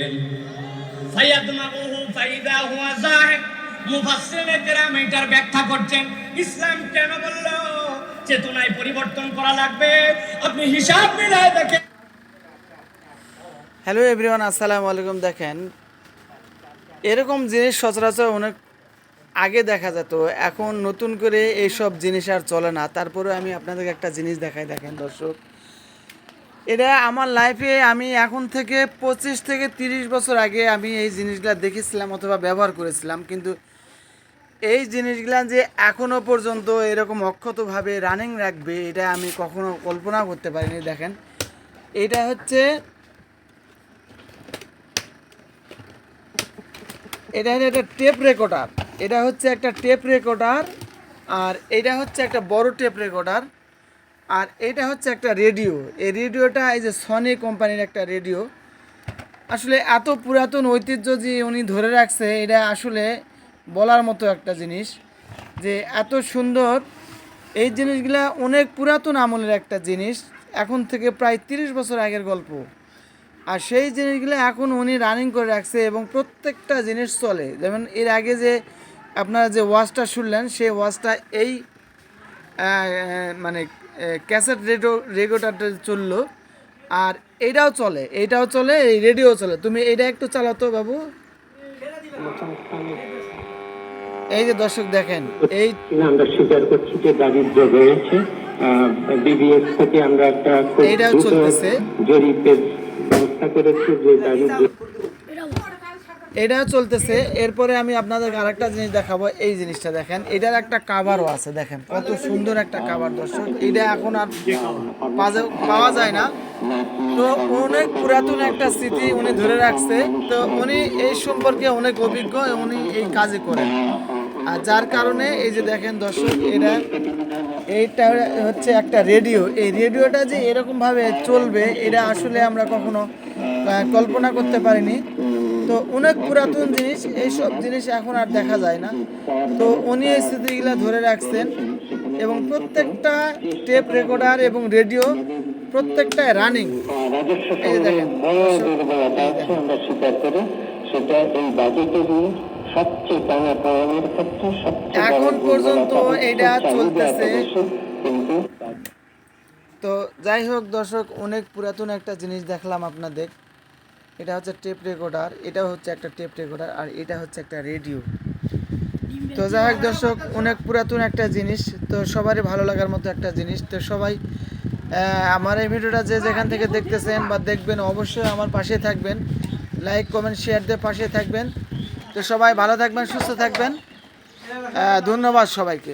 দিলেন। ফায়াদমাউহু ফাইদা হুয়া যাহিক। মুফাসসিরিনে কেরাম এটার ব্যাখ্যা করছেন, ইসলাম কেন বলল চেতনায় পরিবর্তন করা লাগবে? আপনি হিসাব মিলায় দেখেন। হ্যালো এভরিওয়ান, আসসালামু আলাইকুম। দেখেন, এরকম জিনিস সচরাচর অনেক আগে দেখা যেত, এখন নতুন করে এইসব জিনিস আর চলে না। তারপরে আমি আপনাদেরকে একটা জিনিস দেখাই। দেখেন দর্শক, এটা আমার লাইফে আমি এখন থেকে 25 থেকে 30 বছর আগে আমি এই জিনিসগুলো দেখেছিলাম অথবা ব্যবহার করেছিলাম, কিন্তু এই জিনিসগুলা যে এখনও পর্যন্ত এরকম অক্ষতভাবে রানিং রাখবে এটা আমি কখনো কল্পনা করতে পারিনি। দেখেন, এটা হচ্ছে একটা টেপ রেকর্ডার। এটা হচ্ছে একটা টেপ রেকর্ডার, আর এটা হচ্ছে একটা বড় টেপ রেকর্ডার, আর এটা হচ্ছে একটা রেডিও। এই রেডিওটা এই যে সনি কোম্পানির একটা রেডিও। আসলে এত পুরাতন ঐতিহ্য যে উনি ধরে রাখছে, এটা আসলে বলার মতো একটা জিনিস, যে এত সুন্দর। এই জিনিসগুলা অনেক পুরাতন আমলের একটা জিনিস, এখন থেকে প্রায় 30 বছর আগের গল্প। আর সেই জিনিসগুলো এখন উনি রানিং করে রাখছে এবং প্রত্যেকটা জিনিস চলে। যেমন এর আগে যে আপনারা যে ওয়াচটা শুনলেন, সেই ওয়াচটা এই মানে ক্যাসেট রেডিওটাতে চললো, আর এইটাও চলে, এই রেডিও চলে। তুমি এইটা একটু চালাতো বাবু। এই যে দর্শক দেখেন, এই আমরা স্বীকার করছি যে দারিদ্র্য বেড়েছে। বিবিএস থেকে আমরা একটা এইটাও চলতেছে, জরিপের ব্যবস্থা করেছি যে দারিদ্র্য এটাও চলতেছে। এরপরে আমি আপনাদের আরেকটা জিনিস দেখাবো। এই জিনিসটা দেখেন, এটার একটা কাভারও আছে। দেখেন কত সুন্দর একটা কাভার দর্শক। এটা এখন আর পাওয়া যায় না। তো অনেক পুরাতন একটা স্মৃতি উনি ধরে রাখছে। তো উনি এই সম্পর্কে অনেক অভিজ্ঞ, উনি এই কাজে করেন। আর যার কারণে এই যে দেখেন দর্শক, এইটা হচ্ছে একটা রেডিও। এই রেডিওটা যে এরকমভাবে চলবে এটা আসলে আমরা কখনো কল্পনা করতে পারিনি। তো অনেক পুরাতন জিনিস, এইসব জিনিস এখন আর দেখা যায় না। তো উনি এই স্মৃতিগুলো ধরে রাখছেন এবং প্রত্যেকটা টেপ রেকর্ডার এবং রেডিও প্রত্যেকটা রানিং। এই যে দেখেন, এখন পর্যন্ত এটা চলতেছে। তো যাই হোক দর্শক, অনেক পুরাতন একটা জিনিস দেখলাম আপনাদের। এটা হচ্ছে টেপ রেকর্ডার, এটাও হচ্ছে একটা টেপ রেকর্ডার, আর এটা হচ্ছে একটা রেডিও। তো যাই হোক দর্শক, অনেক পুরাতন একটা জিনিস, তো সবারই ভালো লাগার মতো একটা জিনিস। তো সবাই আমার এই ভিডিওটা যে যেখান থেকে দেখতেছেন বা দেখবেন, অবশ্যই আমার পাশে থাকবেন, লাইক কমেন্ট শেয়ার দিয়ে পাশে থাকবেন। তো সবাই ভালো থাকবেন, সুস্থ থাকবেন। ধন্যবাদ সবাইকে।